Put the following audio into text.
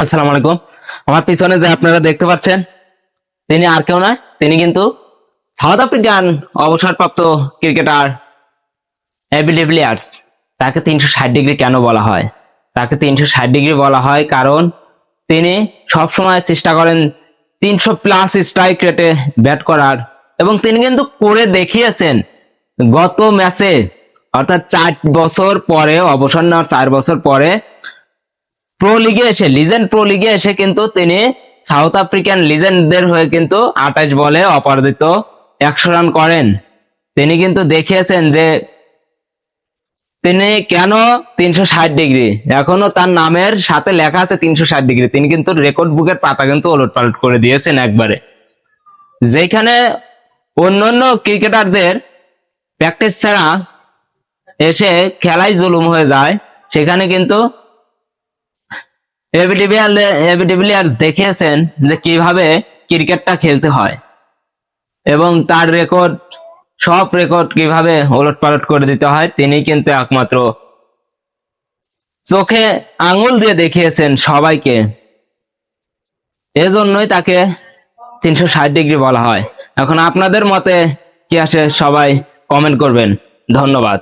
আসসালামু আলাইকুম। আমার পিছনে যে আপনারা দেখতে পাচ্ছেন, তিনি আর কেউ নয়, তিনি কিন্তু সাউথ আফ্রিকান অবসরপ্রাপ্ত ক্রিকেটার এবি ডিভিলিয়ার্স। তাকে 360 ডিগ্রি কেন বলা হয়? তাকে 360 ডিগ্রি বলা হয় কারণ তিনি সবসময় চেষ্টা করেন 300+ স্ট্রাইক রেটে ব্যাট করার, এবং তিনি কিন্তু করে দেখিয়েছেন গত ম্যাচে, অর্থাৎ 4 বছর পরে, অবসর নেওয়ার 4 বছর পরে প্রো লিগে এসে, লিজেন্ড প্রো লিগে এসে কিন্তু তিনি সাউথ আফ্রিকান লিজেন্ডদের হয়ে কিন্তু 28 বলে অপরাজিত 100 রান করেন। তিনি কিন্তু দেখিয়েছেন যে তিনি কেন 360 ডিগ্রি, এখনো তার নামের সাথে লেখা আছে 360 ডিগ্রি। তিনি কিন্তু রেকর্ড বুকের পাতা কিন্তু ওলটপালট করে দিয়েছেন একবারে। যেখানে অন্যান্য ক্রিকেটারদের প্র্যাকটিস ছাড়া এসে খেলাই জুলুম হয়ে যায়, সেখানে কিন্তু এবি ডিভিলিয়ার্স দেখিয়েছেন যে কিভাবে ক্রিকেটটা খেলতে হয়, এবং তার সব রেকর্ড কিভাবে ওলটপালট করে দিতে হয়। তিনি কিন্তু একমাত্র চোখে আঙুল দিয়ে দেখিয়েছেন সবাইকে। এজন্যই তাকে 360 ডিগ্রি বলা হয়। এখন আপনাদের মতে কি আসে, সবাই কমেন্ট করবেন। ধন্যবাদ।